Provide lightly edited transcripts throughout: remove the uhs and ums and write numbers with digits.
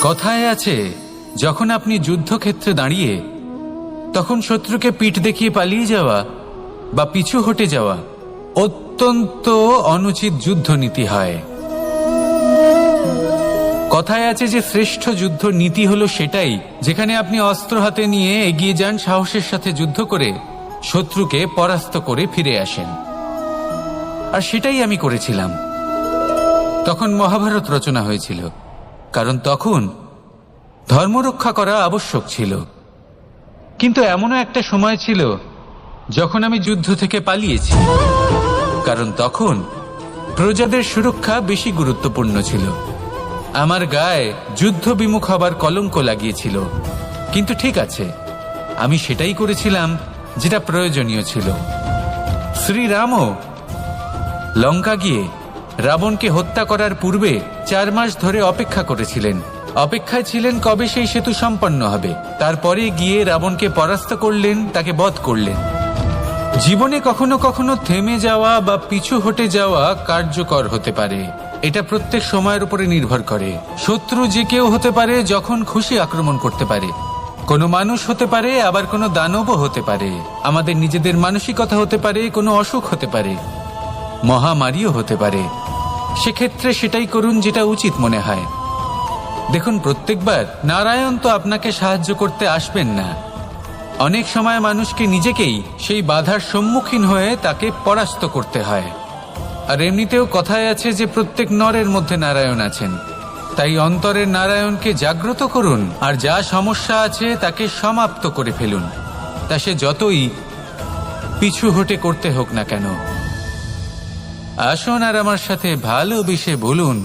কথায় আছে, যখন আপনি যুদ্ধক্ষেত্রে দাঁড়িয়ে তখন শত্রুকে পিঠ দেখিয়ে পালিয়ে যাওয়া বা পিছু হটে যাওয়া অত্যন্ত অনুচিত যুদ্ধনীতি হয়। কথায় আছে যে শ্রেষ্ঠ যুদ্ধ নীতি হলো সেটাই যেখানে আপনি অস্ত্র হাতে নিয়ে এগিয়ে যান, সাহসের সাথে যুদ্ধ করে শত্রুকে পরাস্ত করে ফিরে আসেন। আর সেটাই আমি করেছিলাম। তখন মহাভারত রচনা হয়েছিল, কারণ তখন ধর্মরক্ষা করা আবশ্যক ছিল। কিন্তু এমনও একটা সময় ছিল যখন আমি যুদ্ধ থেকে পালিয়েছি, কারণ তখন প্রজাদের সুরক্ষা বেশি গুরুত্বপূর্ণ ছিল। আমার গায়ে যুদ্ধ বিমুখ হবার কলঙ্ক লাগিয়েছিল। কিন্তু ঠিক আছে, আমি সেটাই করেছিলাম যেটা প্রয়োজনীয় ছিল। শ্রীরামও লঙ্কা গিয়ে রাবণকে হত্যা করার পূর্বে 4 মাস ধরে অপেক্ষা করেছিলেন। অপেক্ষায় ছিলেন কবে সেই সেতু সম্পন্ন হবে। তারপরে গিয়ে রাবণকে পরাস্ত করলেন, তাকে বধ করলেন। জীবনে কখনো কখনো থেমে যাওয়া বা পিছু হটে যাওয়া কার্যকর হতে পারে। এটা প্রত্যেক সময়ের উপরে নির্ভর করে। শত্রু যে কেউ হতে পারে, যখন খুশি আক্রমণ করতে পারে। কোনো মানুষ হতে পারে, আবার কোনো দানবও হতে পারে। আমাদের নিজেদের মানসিকতা হতে পারে, কোনো অসুখ হতে পারে, মহামারীও হতে পারে। সেক্ষেত্রে সেটাই করুন যেটা উচিত মনে হয়। দেখুন, প্রত্যেকবার নারায়ণ তো আপনাকে সাহায্য করতে আসবেন না। অনেক সময় মানুষকে নিজেকেই সেই বাধার সম্মুখীন হয়ে তাকে পরাস্ত করতে হয়। আর এমনিতেও কথায় আছে যে প্রত্যেক নরের মধ্যে নারায়ণ আছেন। তাই অন্তরের নারায়ণকে জাগ্রত করুন, আর যা সমস্যা আছে তাকে সমাপ্ত করে ফেলুন, তা সে যতই পিছু হটে করতে হোক না কেন। আসুন আর আমার সাথে ভালোবেসে বলুন,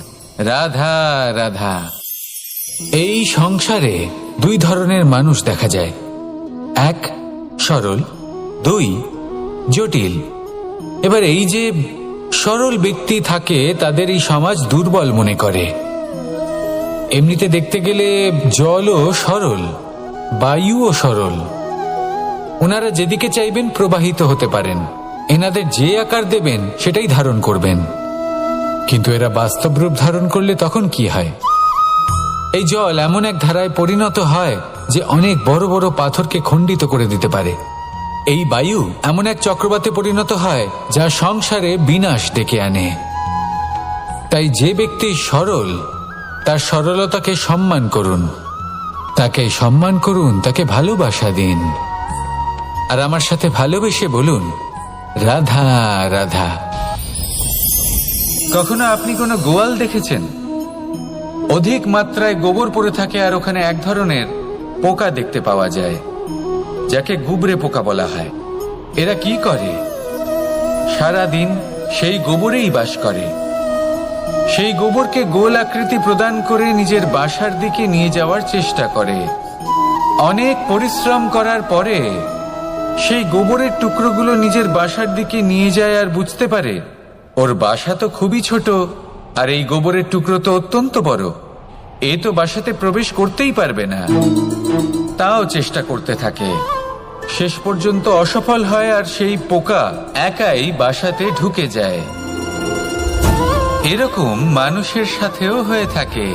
রাধা রাধা। এই সংসারে 2 ধরনের মানুষ দেখা যায়, 1 সরল, 2 জটিল। এবার এই যে সরল ব্যক্তি থাকে, তাদের এই সমাজ দুর্বল মনে করে। এমনিতে দেখতে গেলে জলও সরল, বায়ুও সরল। ওনারা যেদিকে চাইবেন প্রবাহিত হতে পারেন। এনাদের যে আকার দেবেন সেটাই ধারণ করবেন। কিন্তু এরা বাস্তব রূপ ধারণ করলে তখন কি হয়? এই জল এমন এক ধারায় পরিণত হয় যে অনেক বড় বড় পাথরকে খণ্ডিত করে দিতে পারে। এই বায়ু এমন এক চক্রবাতে পরিণত হয় যা সংসারে বিনাশ ডেকে আনে। তাই যে ব্যক্তি সরল, তার সরলতাকে সম্মান করুন, তাকে সম্মান করুন, তাকে ভালোবাসা দিন। আর আমার সাথে ভালোবেসে বলুন, রাধা রাধা। কখনো আপনি কোনো গোয়াল দেখেছেন? অধিক মাত্রায় গোবর পড়ে থাকে, আর ওখানে এক ধরনের পোকা দেখতে পাওয়া যায় যাকে গুবরে পোকা বলা হয়। এরা কি করে? সারা দিন সেই গোবরেই বাস করে। সেই গোবরকে গোল আকৃতি প্রদান করে নিজের বাসার দিকে নিয়ে যাওয়ার চেষ্টা করে। অনেক পরিশ্রম করার পরে সেই গোবরের টুকরোগুলো নিজের বাসার দিকে নিয়ে যায়, আর বুঝতে পারে ওর বাসা তো খুবই ছোট, আর এই গোবরের টুকরো তো অত্যন্ত বড়। এ তো বাসাতে প্রবেশ করতেই পারবে না। তাও চেষ্টা করতে থাকে, শেষ পর্যন্ত অসফল হয়, আর সেই পোকা একাই বাসাতে ঢুকে যায়। এরকম মানুষের সাথেও হয়ে থাকে।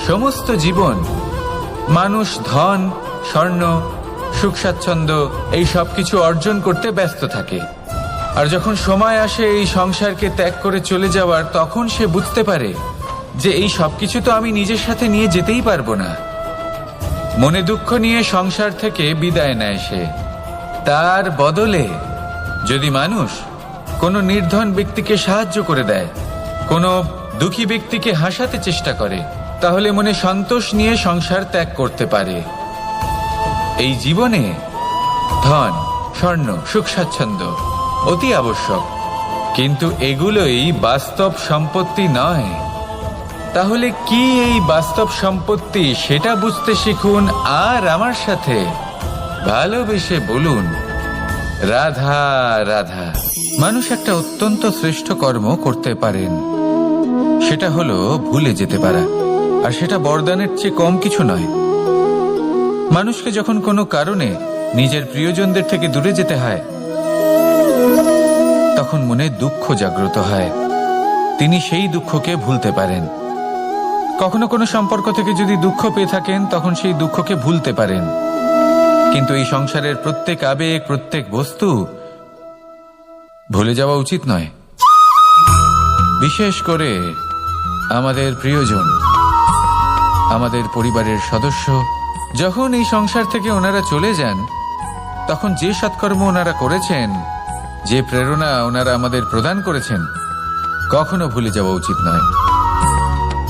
সমস্ত জীবন মানুষ ধন, স্বর্ণ, সুখ স্বাচ্ছন্দ্য এই সব কিছু অর্জন করতে ব্যস্ত থাকে। আর যখন সময় আসে এই সংসারকে ত্যাগ করে চলে যাওয়ার, তখন সে বুঝতে পারে যে এই সবকিছু তো আমি নিজের সাথে নিয়ে যেতেই পারবো না। মনে দুঃখ নিয়ে সংসার থেকে বিদায় নেয় সে। তার বদলে যদি মানুষ কোনো নির্ধন ব্যক্তিকে সাহায্য করে দেয়, কোনো দুঃখী ব্যক্তিকে হাসাতে চেষ্টা করে, তাহলে মনে সন্তোষ নিয়ে সংসার ত্যাগ করতে পারে। এই জীবনে ধন, স্বর্ণ, সুখ স্বাচ্ছন্দ্য অতি আবশ্যক, কিন্তু এগুলোই বাস্তব সম্পত্তি নয়। তাহলে কি এই বাস্তব সম্পত্তি, সেটা বুঝতে শিখুন, আর আমার সাথে ভালোবেসে বলুন, রাধা রাধা। মানুষ একটা অত্যন্ত শ্রেষ্ঠ কর্ম করতে পারেন, সেটা হলো ভুলে যেতে পারা। আর সেটা বরদানের চেয়ে কম কিছু নয়। মানুষকে যখন কোনো কারণে নিজের প্রিয়জনদের থেকে দূরে যেতে হয়, তখন মনে দুঃখ জাগ্রত হয়। তিনি সেই দুঃখকে ভুলতে পারেন। কখনো কোনো সম্পর্ক থেকে যদি দুঃখ পেয়ে থাকেন তখন সেই দুঃখকে ভুলতে পারেন, কিন্তু এই সংসারের প্রত্যেক আবেগ, প্রত্যেক বস্তু ভুলে যাওয়া উচিত নয়। বিশেষ করে আমাদের প্রিয়জন, আমাদের পরিবারের সদস্য, যখন এই সংসার থেকে ওনারা চলে যান তখন যে সৎকর্ম ওনারা করেছেন, যে প্রেরণা ওনারা আমাদের প্রদান করেছেন, কখনো ভুলে যাওয়া উচিত নয়।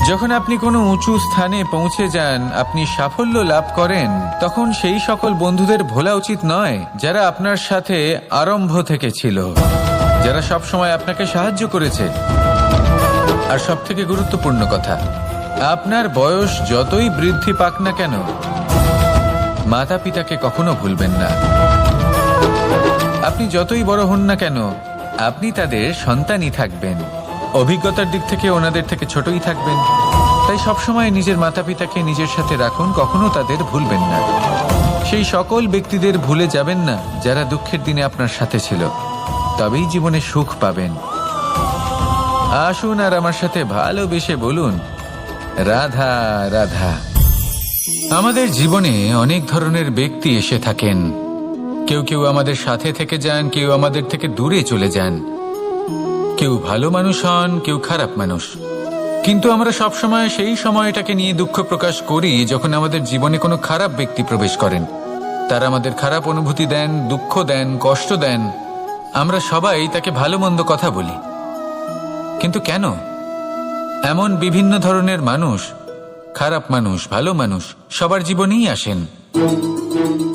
যখন আপনি কোনো উঁচু স্থানে পৌঁছে যান, আপনি সাফল্য লাভ করেন, তখন সেই সকল বন্ধুদের ভোলা উচিত নয় যারা আপনার সাথে আরম্ভ থেকে ছিল, যারা সব সময় আপনাকে সাহায্য করেছে। আর সব থেকে গুরুত্বপূর্ণ কথা, আপনার বয়স যতই বৃদ্ধি পাক না কেন, মাতা পিতাকে কখনো ভুলবেন না। আপনি যতই বড় হন না কেন, আপনি তাদের সন্তানই থাকবেন। অভিজ্ঞতার দিক থেকে ওনাদের থেকে ছোটই থাকবেন। তাই সবসময় নিজের মাতা পিতাকে নিজের সাথে রাখুন, কখনো তাদের ভুলবেন না। সেই সকল ব্যক্তিদের ভুলে যাবেন না যারা দুঃখের দিনে আপনার সাথে ছিল, তবেই জীবনে সুখ পাবেন। আসুন আর আমার সাথে ভালোবেসে বলুন, রাধা রাধা। আমাদের জীবনে অনেক ধরনের ব্যক্তি এসে থাকেন। কেউ কেউ আমাদের সাথে থেকে যান, কেউ আমাদের থেকে দূরে চলে যান। কেউ ভালো মানুষ হন, কেউ খারাপ মানুষ। কিন্তু আমরা সবসময় সেই সময়টাকে নিয়ে দুঃখ প্রকাশ করি যখন আমাদের জীবনে কোনো খারাপ ব্যক্তি প্রবেশ করেন। তারা আমাদের খারাপ অনুভূতি দেন, দুঃখ দেন, কষ্ট দেন। আমরা সবাই তাকে ভালো মন্দ কথা বলি। কিন্তু কেন? এমন বিভিন্ন ধরনের মানুষ, খারাপ মানুষ, ভালো মানুষ, সবার জীবনেই আসেন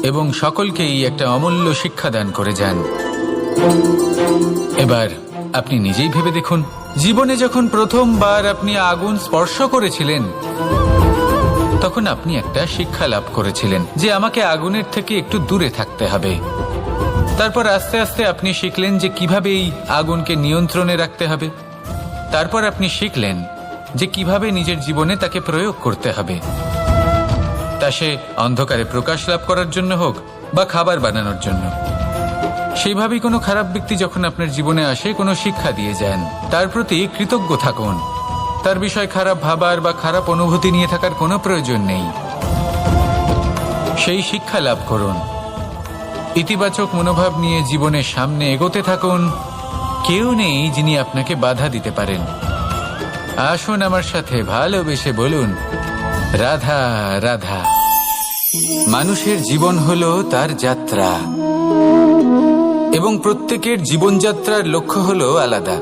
এবং সকলকেই একটা অমূল্য শিক্ষা দান করে যান। এবার আপনি নিজেই ভেবে দেখুন, জীবনে যখন প্রথমবার আপনি আগুন স্পর্শ করেছিলেন, তখন আপনি একটা শিক্ষা লাভ করেছিলেন যে আমাকে আগুনের থেকে একটু দূরে থাকতে হবে। তারপর আস্তে আস্তে আপনি শিখলেন যে কিভাবে এই আগুনকে নিয়ন্ত্রণে রাখতে হবে। তারপর আপনি শিখলেন যে কিভাবে নিজের জীবনে তাকে প্রয়োগ করতে হবে, তা সে অন্ধকারে প্রকাশ লাভ করার জন্য হোক বা খাবার বানানোর জন্য। সেইভাবেই কোনো খারাপ ব্যক্তি যখন আপনার জীবনে আসে, কোনো শিক্ষা দিয়ে যান, তার প্রতি কৃতজ্ঞ থাকুন। তার বিষয় খারাপ ভাবার বা খারাপ অনুভূতি নিয়ে থাকার কোনো প্রয়োজন নেই। সেই শিক্ষা লাভ করুন, ইতিবাচক মনোভাব নিয়ে জীবনের সামনে এগোতে থাকুন। কেউ নেই যিনি আপনাকে বাধা দিতে পারেন। আসুন আমার সাথে ভালোবেসে বলুন, রাধা রাধা। মানুষের জীবন হলো তার যাত্রা এবং প্রত্যেকের জীবনযাত্রার লক্ষ্য হলো আলাদা।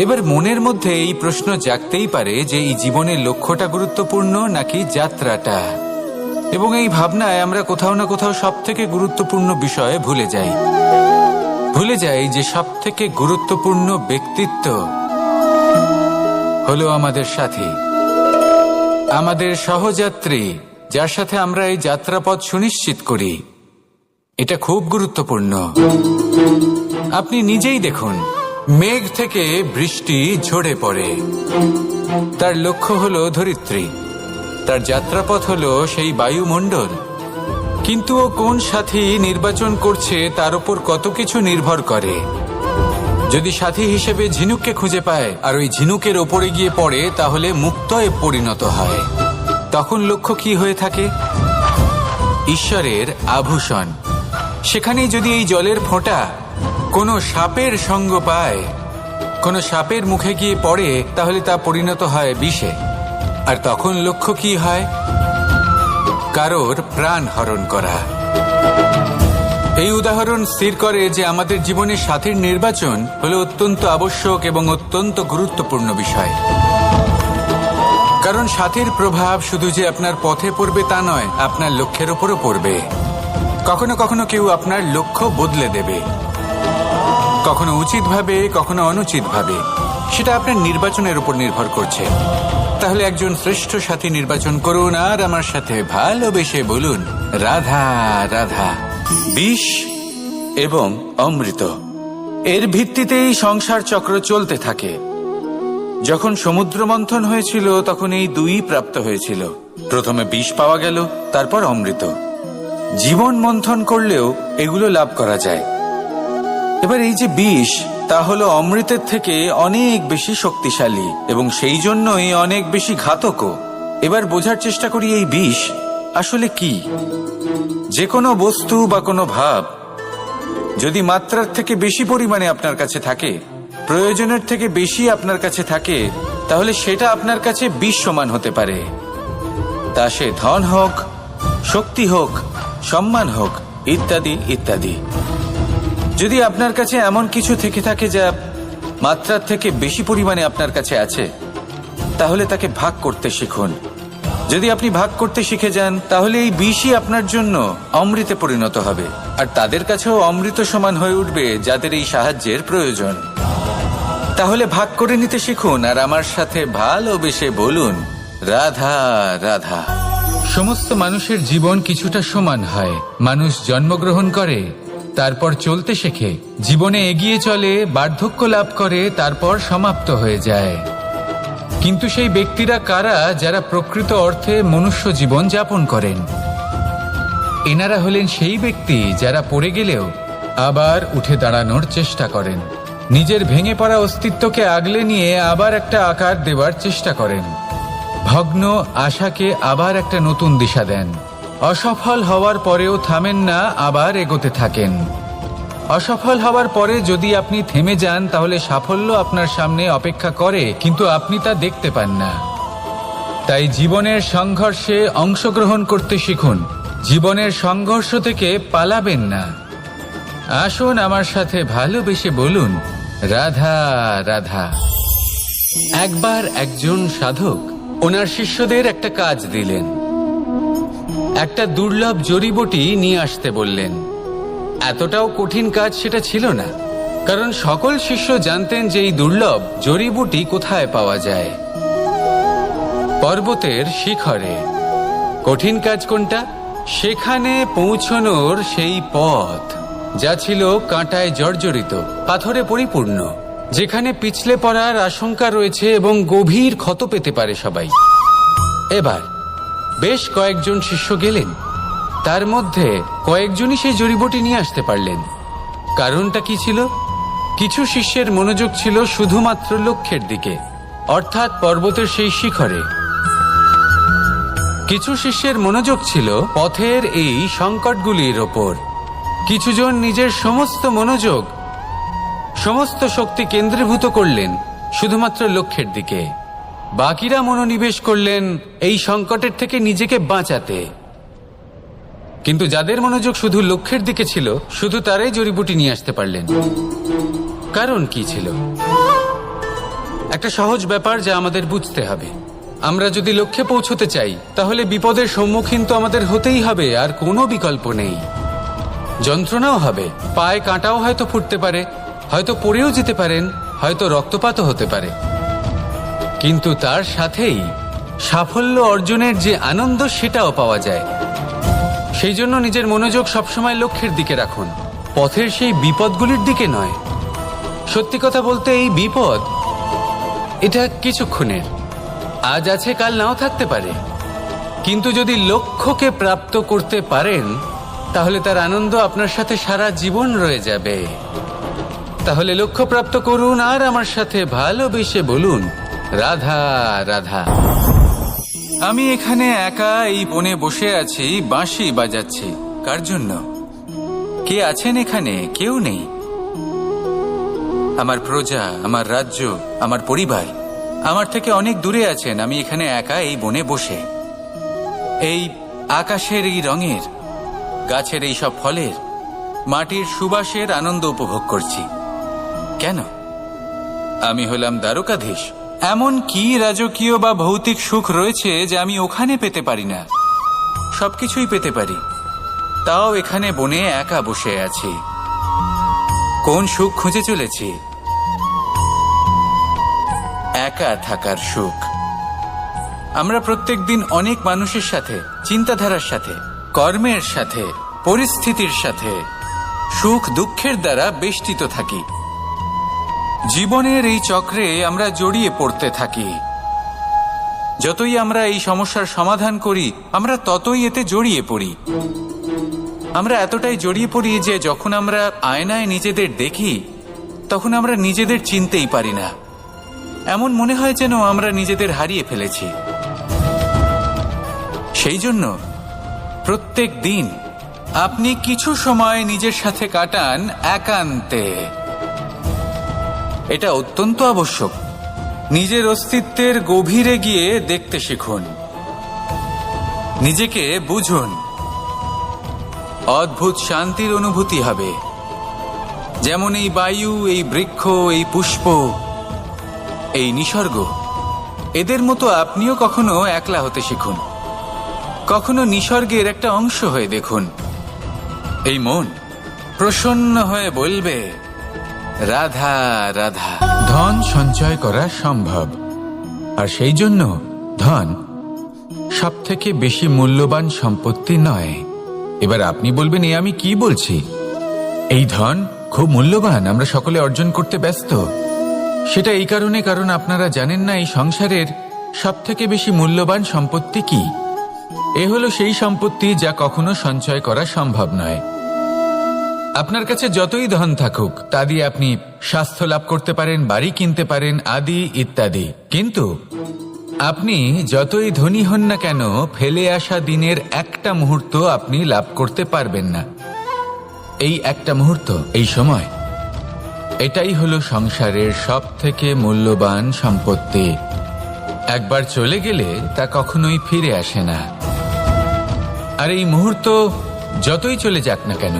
এবার মনের মধ্যে এই প্রশ্ন জাগতেই পারে যে এই জীবনের লক্ষ্যটা গুরুত্বপূর্ণ নাকি যাত্রাটা। এবং এই ভাবনায় আমরা কোথাও না কোথাও সব থেকে গুরুত্বপূর্ণ বিষয়ে ভুলে যাই যে সব থেকে গুরুত্বপূর্ণ ব্যক্তিত্ব হলো আমাদের সাথী, আমাদের সহযাত্রী, যার সাথে আমরা এই যাত্রাপথ সুনিশ্চিত করি। এটা খুব গুরুত্বপূর্ণ। আপনি নিজেই দেখুন, মেঘ থেকে বৃষ্টি ঝরে পড়ে। তার লক্ষ্য হলো ধরিত্রী, তার যাত্রাপথ হলো সেই বায়ুমণ্ডল। কিন্তু ও কোন সাথী নির্বাচন করছে তার উপর কত কিছু নির্ভর করে। যদি সাথী হিসেবে ঝিনুককে খুঁজে পায় আর ওই ঝিনুকের ওপরে গিয়ে পড়ে, তাহলে মুক্তয়ে পরিণত হয়। তখন লক্ষ্য কি হয়ে থাকে? ঈশ্বরের আভূষণ। সেখানেই যদি এই জলের ফোঁটা কোনো সাপের সঙ্গ পায়, কোনো সাপের মুখে গিয়ে পড়ে, তাহলে তা পরিণত হয় বিষে। আর তখন লক্ষ্য কি হয়? কারোর প্রাণ হরণ করা। এই উদাহরণ স্থির করে যে আমাদের জীবনে সাথীর নির্বাচন হলো অত্যন্ত আবশ্যক এবং অত্যন্ত গুরুত্বপূর্ণ বিষয়। কারণ সাথীর প্রভাব শুধু যে আপনার পথে পড়বে তা নয়, আপনার লক্ষ্যের উপরও পড়বে। কখনো কখনো কেউ আপনার লক্ষ্য বদলে দেবে, কখনো উচিতভাবে, কখনো অনুচিতভাবে। সেটা আপনার নির্বাচনের উপর নির্ভর করছে। তাহলে একজন শ্রেষ্ঠ সাথী নির্বাচন করুন আর আমার সাথে ভালোবেসে বলুন, রাধা রাধা। বিষ এবং অমৃত, এর ভিত্তিতেই সংসার চক্র চলতে থাকে। যখন সমুদ্র মন্থন হয়েছিল তখন এই দুই প্রাপ্ত হয়েছিল। প্রথমে বিষ পাওয়া গেল, তারপর অমৃত। জীবন মন্থন করলেও এগুলো লাভ করা যায়। এবার এই যে বিষ, তা হলো অমৃতের থেকে অনেক বেশি শক্তিশালী এবং সেই জন্যই অনেক বেশি ঘাতকও। এবার বোঝার চেষ্টা করি এই বিষ আসলে কি। যে কোনো বস্তু বা কোনো ভাব যদি মাত্রার থেকে বেশি পরিমাণে আপনার কাছে থাকে, প্রয়োজনের থেকে বেশি আপনার কাছে থাকে, তাহলে সেটা আপনার কাছে বিষ সমান হতে পারে। তা সে ধন হোক, শক্তি হোক, সম্মান হোক, ইত্যাদি ইত্যাদি। যদি আপনার কাছে এমন কিছু থেকে থাকে যা মাত্রার থেকে বেশি পরিমাণে আপনার কাছে আছে, তাহলে তাকে ভাগ করতে শিখুন। যদি আপনি ভাগ করতে শিখে যান, তাহলে এই বিষই আপনার জন্য অমৃতে পরিণত হবে, আর তাদের কাছেও অমৃত সমান হয়ে উঠবে যাদের এই সাহায্যের প্রয়োজন। তাহলে ভাগ করে নিতে শিখুন আর আমার সাথে ভালোবেসে বলুন, রাধা রাধা। সমস্ত মানুষের জীবন কিছুটা সমান হয়। মানুষ জন্মগ্রহণ করে, তারপর চলতে শেখে, জীবনে এগিয়ে চলে, বার্ধক্য লাভ করে, তারপর সমাপ্ত হয়ে যায়। কিন্তু সেই ব্যক্তিরা কারা যারা প্রকৃত অর্থে মনুষ্য জীবন যাপন করেন? এনারা হলেন সেই ব্যক্তি যারা পড়ে গেলেও আবার উঠে দাঁড়ানোর চেষ্টা করেন, নিজের ভেঙে পড়া অস্তিত্বকে আগলে নিয়ে আবার একটা আকার দেওয়ার চেষ্টা করেন, ভগ্ন আশাকে আবার একটা নতুন দিশা দেন। অসফল হওয়ার পরেও থামেন না, আবার এগোতে থাকেন। অসফল হওয়ার পরে যদি আপনি থেমে যান, তাহলে সাফল্য আপনার সামনে অপেক্ষা করে, কিন্তু আপনি তা দেখতে পান না। তাই জীবনের সংঘর্ষে অংশগ্রহণ করতে শিখুন। জীবনের সংঘর্ষ থেকে পালাবেন না। আসুন আমার সাথে ভালোবেসে বলুন, রাধা রাধা। একবার একজন সাধক ওনার শিষ্যদের একটা কাজ দিলেন। একটা দুর্লভ জড়িবুটি নিয়ে আসতে বললেন। এতটাও কঠিন কাজ সেটা ছিল না, কারণ সকল শিষ্য জানতেন যে এই দুর্লভ জড়িবুটি কোথায় পাওয়া যায়। পর্বতের শিখরে। কঠিন কাজ কোনটা? সেখানে পৌঁছনোর সেই পথ, যা ছিল কাঁটায় জর্জরিত, পাথরে পরিপূর্ণ, যেখানে পিছলে পড়ার আশঙ্কা রয়েছে এবং গভীর ক্ষত পেতে পারে সবাই। এবার বেশ কয়েকজন শিষ্য গেলেন, তার মধ্যে কয়েকজনই সেই জড়িবুটি নিয়ে আসতে পারলেন। কারণটা কি ছিল? কিছু শিষ্যের মনোযোগ ছিল শুধুমাত্র লক্ষ্যের দিকে, অর্থাৎ পর্বতের সেই শিখরে। কিছু শিষ্যের মনোযোগ ছিল পথের এই সংকটগুলির ওপর। কিছুজন নিজের সমস্ত মনোযোগ, সমস্ত শক্তি কেন্দ্রীভূত করলেন শুধুমাত্র লক্ষ্যের দিকে। বাকিরা মনোনিবেশ করলেন এই সংকটের থেকে নিজেকে বাঁচাতে। কিন্তু যাদের মনোযোগ শুধু লক্ষ্যের দিকে ছিল, শুধু তারাই জড়িবুটি নিয়ে আসতে পারলেন। কারণ কি ছিল? একটা সহজ ব্যাপার যা আমাদের বুঝতে হবে। আমরা যদি লক্ষ্যে পৌঁছতে চাই, তাহলে বিপদের সম্মুখীন তো আমাদের হতেই হবে, আর কোনো বিকল্প নেই। যন্ত্রণাও হবে, পায়ে কাঁটাও হয়তো ফুটতে পারে, হয়তো পড়েও যেতে পারেন, হয়তো রক্তপাতও হতে পারে। কিন্তু তার সাথেই সাফল্য অর্জনের যে আনন্দ, সেটাও পাওয়া যায়। সেই জন্য নিজের মনোযোগ সবসময় লক্ষ্যের দিকে রাখুন, পথের সেই বিপদগুলির দিকে নয়। সত্যি কথা বলতে, এই বিপদ এটা কিছুক্ষণের, আজ আছে কাল নাও থাকতে পারে। কিন্তু যদি লক্ষ্যকে প্রাপ্ত করতে পারেন, তাহলে তার আনন্দ আপনার সাথে সারা জীবন রয়ে যাবে। তাহলে লক্ষ্য প্রাপ্ত করুন আর আমার সাথে ভালোবেসে বলুন, রাধা রাধা। আমি এখানে একা এই বনে বসে আছি, বাঁশি বাজাচ্ছি। কার জন্য? কে আছেন এখানে? কেউ নেই। আমার প্রজা, আমার রাজ্য, আমার পরিবার আমার থেকে অনেক দূরে আছেন। আমি এখানে একা এই বনে বসে এই আকাশের এই রঙের, গাছের এই সব ফলের, মাটির সুবাসের আনন্দ উপভোগ করছি। কেন? আমি হলাম দ্বারকাধীশ। এমন কি রাজকীয় বা ভৌতিক সুখ রয়েছে যে আমি ওখানে পেতে পারি না? সবকিছুই পেতে পারি, তাও এখানে বনে একা বসে আছি। কোন সুখ খুঁজে চলেছি? একা থাকার সুখ। আমরা প্রত্যেকদিন অনেক মানুষের সাথে, চিন্তাধারার সাথে, কর্মের সাথে, পরিস্থিতির সাথে, সুখ দুঃখের দ্বারা বেষ্টিত থাকি। জীবনের এই চক্রে আমরা জড়িয়ে পড়তে থাকি। যতই আমরা এই সমস্যার সমাধান করি, আমরা ততই এতে জড়িয়ে পড়ি। আমরা এতটাই জড়িয়ে পড়ি যে যখন আমরা আয়নায় নিজেদের দেখি, তখন আমরা নিজেদের চিনতেই পারি না। এমন মনে হয় যেন আমরা নিজেদের হারিয়ে ফেলেছি। সেই জন্য প্রত্যেক দিন আপনি কিছু সময় নিজের সাথে কাটান একান্তে। এটা অত্যন্ত আবশ্যক। নিজের অস্তিত্বের গভীরে গিয়ে দেখতে শিখুন, নিজেকে বুঝুন। অদ্ভুত শান্তির অনুভূতি হবে। যেমন এই বায়ু, এই বৃক্ষ, এই পুষ্প, এই নিসর্গ, এদের মতো আপনিও কখনো একলা হতে শিখুন। কখনো নিসর্গের একটা অংশ হয়ে দেখুন। এই মন প্রসন্ন হয়ে বলবে, রাধা রাধা। ধন সঞ্চয় করা সম্ভব, আর সেই জন্য ধন সবথেকে বেশি মূল্যবান সম্পত্তি নয়। এবার আপনি বলবেন, এ আমি কি বলছি? এই ধন খুব মূল্যবান, আমরা সকলে অর্জন করতে ব্যস্ত। সেটা এই কারণে, কারণ আপনারা জানেন না এই সংসারের সবথেকে বেশি মূল্যবান সম্পত্তি কি। এ হলো সেই সম্পত্তি যা কখনো সঞ্চয় করা সম্ভব নয়। আপনার কাছে যতই ধন থাকুক, তা দিয়ে আপনি স্বাস্থ্য লাভ করতে পারেন, বাড়ি কিনতে পারেন, আদি ইত্যাদি। কিন্তু আপনি যতই ধনী হন না কেন, ফেলে আসা দিনের একটা মুহূর্ত আপনি লাভ করতে পারবেন না। এই একটা মুহূর্ত, এই সময়, এটাই হলো সংসারের সবথেকে মূল্যবান সম্পত্তি। একবার চলে গেলে তা কখনোই ফিরে আসে না। আর এই মুহূর্ত যতই চলে যাক না কেন,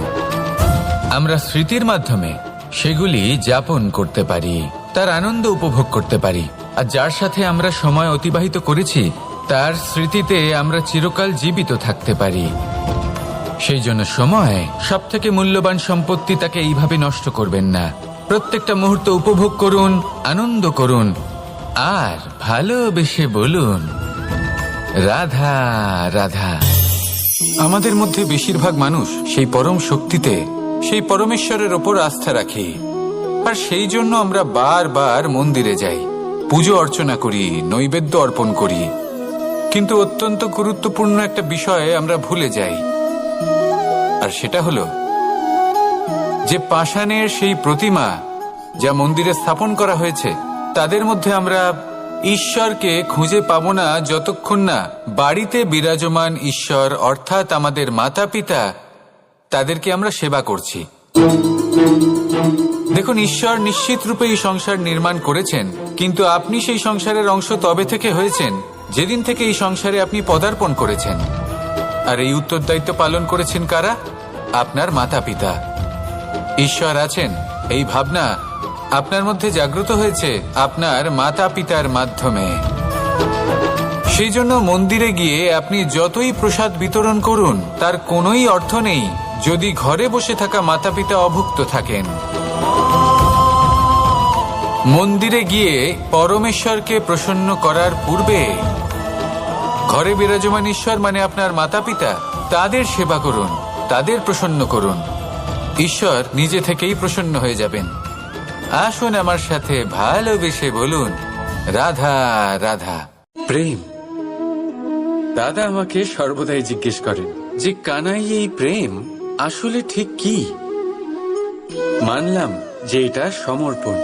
আমরা স্মৃতির মাধ্যমে সেগুলি যাপন করতে পারি, তার আনন্দ উপভোগ করতে পারি। আর যার সাথে আমরা সময় অতিবাহিত করেছি, তার স্মৃতিতে আমরা চিরকাল জীবিত থাকতে পারি। সেই জন্য সময় সবথেকে মূল্যবান সম্পত্তি, তাকে এইভাবে নষ্ট করবেন না। প্রত্যেকটা মুহূর্ত উপভোগ করুন, আনন্দ করুন, আর ভালোবেসে বলুন, রাধা রাধা। আমাদের মধ্যে বেশিরভাগ মানুষ সেই পরম শক্তিতে, সেই পরমেশ্বরের ওপর আস্থা রাখি। আর সেই জন্য আমরা বারবার মন্দিরে যাই, পুজো অর্চনা করি, নৈবেদ্য অর্পণ করি। কিন্তু অত্যন্ত গুরুত্বপূর্ণ একটা বিষয় আমরা ভুলে যাই, আর সেটা হলো যে পাষাণের সেই প্রতিমা যা মন্দিরে স্থাপন করা হয়েছে, তাদের মধ্যে আমরা ঈশ্বরকে খুঁজে পাবো না যতক্ষণ না বাড়িতে বিরাজমান ঈশ্বর, অর্থাৎ আমাদের মাতা পিতা, তাদেরকে আমরা সেবা করছি। দেখুন, ঈশ্বর নিশ্চিত রূপে এই সংসার নির্মাণ করেছেন, কিন্তু আপনি সেই সংসারের অংশ তবে থেকে হয়েছেন যেদিন থেকে এই সংসারে আপনি পদার্পণ করেছেন। আর এই উত্তরদায়িত্ব পালন করেছেন কারা? আপনার মাতা পিতা। ঈশ্বর আছেন, এই ভাবনা আপনার মধ্যে জাগ্রত হয়েছে আপনার মাতা পিতার মাধ্যমে। সেই জন্য মন্দিরে গিয়ে আপনি যতই প্রসাদ বিতরণ করুন, তার কোনোই অর্থ নেই যদি ঘরে বসে থাকা মাতা পিতা অভুক্ত থাকেন। মন্দিরে গিয়ে পরমেশ্বরকে প্রসন্ন করার পূর্বে ঘরে বিরাজমান ঈশ্বর মানে আপনার মাতা পিতা, তাদের সেবা করুন, তাদের প্রসন্ন করুন। ঈশ্বর নিজে থেকেই প্রসন্ন হয়ে যাবেন। আসুন আমার সাথে ভালোবেসে বলুন, রাধা রাধা। প্রেম। দাদা আমাকে সর্বদাই জিজ্ঞেস করেন যে কানাই, এই প্রেম আসলে ঠিক কি? মানলাম যে এটা সমর্পণ,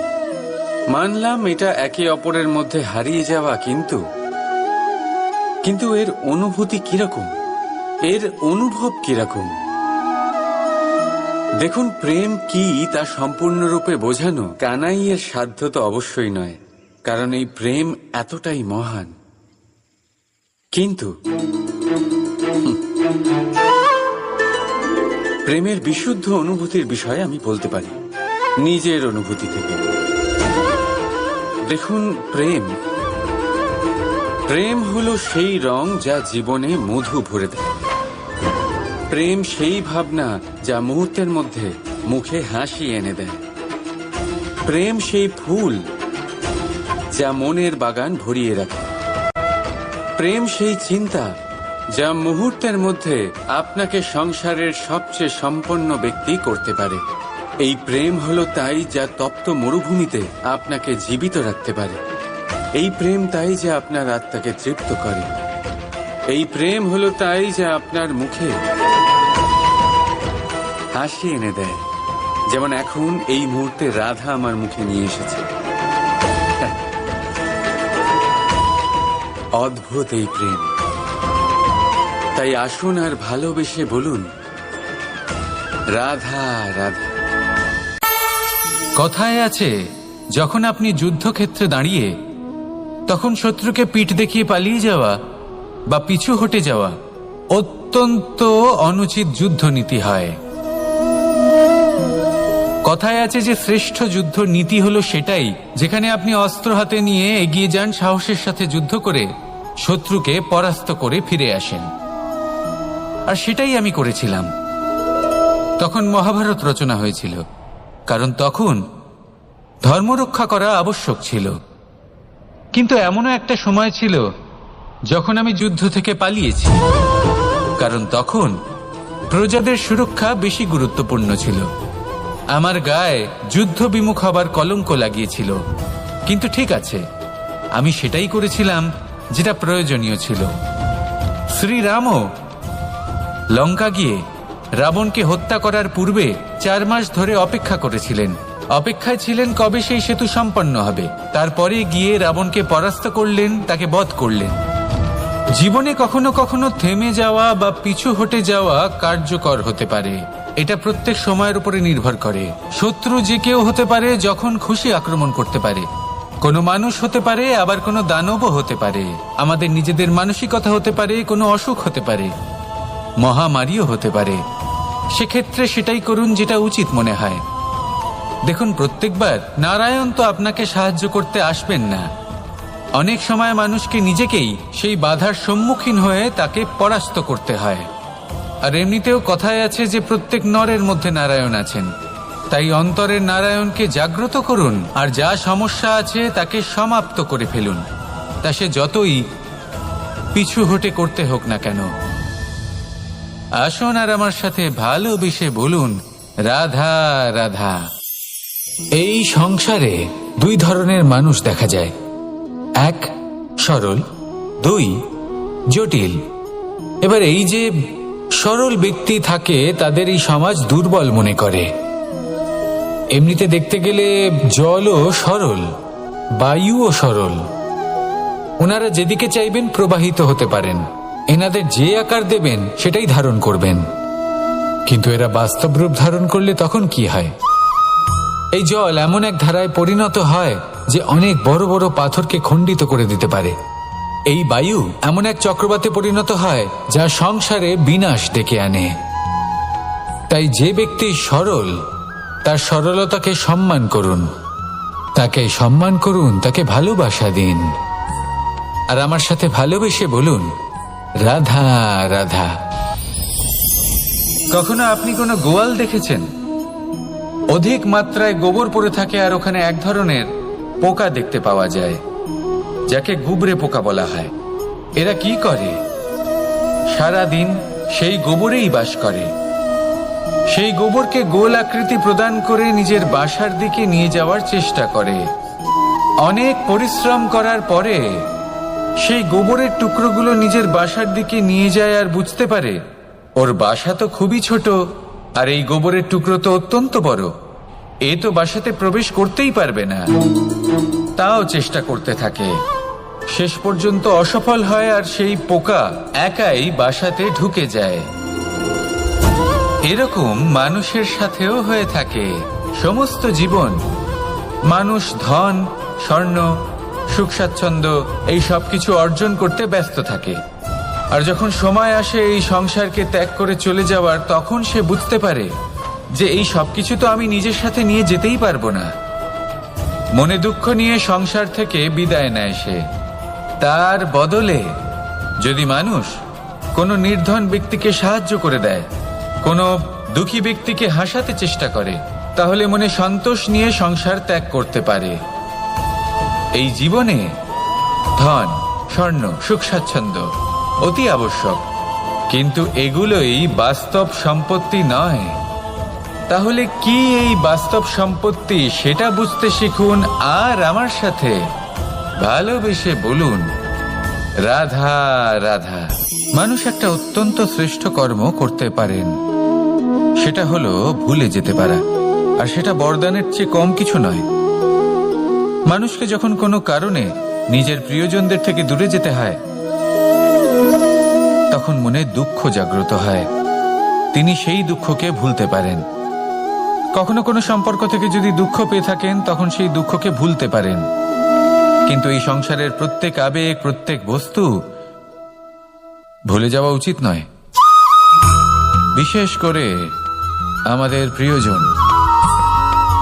মানলাম এটা একে অপরের মধ্যে হারিয়ে যাওয়া, কিন্তু এর অনুভূতি কিরকম, এর অনুভব কিরকম? দেখুন, প্রেম কি তা সম্পূর্ণরূপে বোঝানো কানাইয়ের সাধ্য তো অবশ্যই নয়, কারণ এই প্রেম এতটাই মহান। কিন্তু প্রেমের বিশুদ্ধ অনুভূতির বিষয়ে আমি বলতে পারি নিজের অনুভূতি থেকে। দেখুন, প্রেম হলো সেই রং যা জীবনে মধু ভরে দেয়। প্রেম সেই ভাবনা যা মুহূর্তের মধ্যে মুখে হাসি এনে দেয়। প্রেম সেই ফুল যা মনের বাগান ভরিয়ে রাখে। প্রেম সেই চিন্তা যা মুহূর্তের মধ্যে আপনাকে সংসারের সবচেয়ে সম্পন্ন ব্যক্তি করতে পারে। এই প্রেম হলো তাই যা তপ্ত মরুভূমিতে আপনাকে জীবিত রাখতে পারে। এই প্রেম তাই যা আপনার আত্মাকে তৃপ্ত করে। এই প্রেম হলো তাই যা আপনার মুখে হাসি এনে দেয়, যেমন এখন এই মুহূর্তে রাধা আমার মুখে নিয়ে এসেছে। অদ্ভুত এই প্রেম। তাই আসুন আর ভালোবেসে বলুন, রাধা রাধা। কথায় আছে, যখন আপনি যুদ্ধক্ষেত্রে দাঁড়িয়ে তখন শত্রুকে পিঠ দেখিয়ে পালিয়ে যাওয়া বা পিছু হটে যাওয়া অত্যন্ত অনুচিত যুদ্ধনীতি হয়। কথায় আছে যে শ্রেষ্ঠ যুদ্ধ নীতি হলো সেটাই যেখানে আপনি অস্ত্র হাতে নিয়ে এগিয়ে যান, সাহসের সাথে যুদ্ধ করে শত্রুকে পরাস্ত করে ফিরে আসেন। আর সেটাই আমি করেছিলাম। তখন মহাভারত রচনা হয়েছিল, কারণ তখন ধর্মরক্ষা করা আবশ্যক ছিল। কিন্তু এমনও একটা সময় ছিল যখন আমি যুদ্ধ থেকে পালিয়েছি, কারণ তখন প্রজাদের সুরক্ষা বেশি গুরুত্বপূর্ণ ছিল। আমার গায়ে যুদ্ধ বিমুখ হবার কলঙ্ক লাগিয়েছিল। কিন্তু ঠিক আছে, আমি সেটাই করেছিলাম যেটা প্রয়োজনীয় ছিল। শ্রীরামও লঙ্কা গিয়ে রাবণকে হত্যা করার পূর্বে 4 মাস ধরে অপেক্ষা করেছিলেন। অপেক্ষায় ছিলেন কবে সেই সেতু সম্পন্ন হবে। তারপরে গিয়ে রাবণকে পরাস্ত করলেন, তাকে বধ করলেন। জীবনে কখনো কখনো থেমে যাওয়া বা পিছু হটে যাওয়া কার্যকর হতে পারে। এটা প্রত্যেক সময়ের উপরে নির্ভর করে। শত্রু যে কেউ হতে পারে, যখন খুশি আক্রমণ করতে পারে। কোনো মানুষ হতে পারে, আবার কোনো দানবও হতে পারে। আমাদের নিজেদের মানসিকতা হতে পারে, কোনো অসুখ হতে পারে, মহামারীও হতে পারে। সেক্ষেত্রে সেটাই করুন যেটা উচিত মনে হয়। দেখুন, প্রত্যেকবার নারায়ণ তো আপনাকে সাহায্য করতে আসবেন না। অনেক সময় মানুষকে নিজেকেই সেই বাধার সম্মুখীন হয়ে তাকে পরাস্ত করতে হয়। আর এমনিতেও কথায় আছে যে প্রত্যেক নরের মধ্যে নারায়ণ আছেন। তাই অন্তরের নারায়ণকে জাগ্রত করুন, আর যা সমস্যা আছে তাকে সমাপ্ত করে ফেলুন, তা সে যতই পিছু হটে করতে হোক না কেন। আসুন আর আমার সাথে ভালোবেসে বলুন, রাধা রাধা। এই সংসারে 2 ধরনের মানুষ দেখা যায়, 1 সরল, 2 জটিল। এবার এই যে সরল ব্যক্তি থাকে, তাদের এই সমাজ দুর্বল মনে করে। এমনিতে দেখতে গেলে জলও সরল, বায়ুও সরল। ওনারা যেদিকে চাইবেন প্রবাহিত হতে পারেন। এনাদের যে আকার দেবেন সেটাই ধারণ করবেন। কিন্তু এরা বাস্তব রূপ ধারণ করলে তখন কি হয়? এই জল এমন এক ধারায় পরিণত হয় যে অনেক বড় বড় পাথরকে খণ্ডিত করে দিতে পারে। এই বায়ু এমন এক চক্রবাতে পরিণত হয় যা সংসারে বিনাশ ডেকে আনে। তাই যে ব্যক্তি সরল, তার সরলতাকে সম্মান করুন, তাকে সম্মান করুন, তাকে ভালোবাসা দিন। আর আমার সাথে ভালোবেসে বলুন, রাধা রাধা। কখনো আপনি কোনো গোয়াল দেখেছেন? অধিক মাত্রায় গোবর পড়ে থাকে, আর ওখানে এক ধরনের পোকা দেখতে পাওয়া যায় যাকে গুবরে পোকা বলা হয়। এরা কি করে? সারাদিন সেই গোবরেই বাস করে। সেই গোবরকে গোল আকৃতি প্রদান করে নিজের বাসার দিকে নিয়ে যাওয়ার চেষ্টা করে। অনেক পরিশ্রম করার পরে সেই গোবরের টুকরোগুলো নিজের বাসার দিকে নিয়ে যায়, আর বুঝতে পারে ওর বাসা তো খুবই ছোট, আর এই গোবরের টুকরো তো অত্যন্ত বড়। এ তো বাসাতে প্রবেশ করতেই পারবে না। তাও চেষ্টা করতে থাকে, শেষ পর্যন্ত অসফল হয়, আর সেই পোকা একাই বাসাতে ঢুকে যায়। এরকম মানুষের সাথেও হয়ে থাকে। সমস্ত জীবন মানুষ ধন, স্বর্ণ, সুখ স্বাচ্ছন্দ্য এই সব কিছু অর্জন করতে ব্যস্ত থাকে। আর যখন সময় আসে এই সংসারকে ত্যাগ করে চলে যাওয়ার, তখন সে বুঝতে পারে যে এই সবকিছু তো আমি নিজের সাথে নিয়ে যেতেই পারবো না। মনে দুঃখ নিয়ে সংসার থেকে বিদায় নেয় সে। তার বদলে যদি মানুষ কোনো নির্ধন ব্যক্তিকে সাহায্য করে দেয়, কোনো দুঃখী ব্যক্তিকে হাসাতে চেষ্টা করে, তাহলে মনে সন্তোষ নিয়ে সংসার ত্যাগ করতে পারে। এই জীবনে ধন, স্বর্ণ, সুখ স্বাচ্ছন্দ্য অতি আবশ্যক, কিন্তু এগুলোই বাস্তব সম্পত্তি নয়। তাহলে কি এই বাস্তব সম্পত্তি, সেটা বুঝতে শিখুন, আর আমার সাথে ভালোবেসে বলুন, রাধা রাধা। মানুষ একটা অত্যন্ত শ্রেষ্ঠ কর্ম করতে পারেন, সেটা হলো ভুলে যেতে পারা। আর সেটা বরদানের চেয়ে কম কিছু নয়। মানুষকে যখন কোনো কারণে নিজের প্রিয়জনদের থেকে দূরে যেতে হয়, তখন মনে দুঃখ জাগ্রত হয়। তিনি সেই দুঃখকে ভুলতে পারেন। কখনো কোনো সম্পর্ক থেকে যদি দুঃখ পেয়ে থাকেন, তখন সেই দুঃখকে ভুলতে পারেন। কিন্তু এই সংসারের প্রত্যেক আবেগ, প্রত্যেক বস্তু ভুলে যাওয়া উচিত নয়। বিশেষ করে আমাদের প্রিয়জন,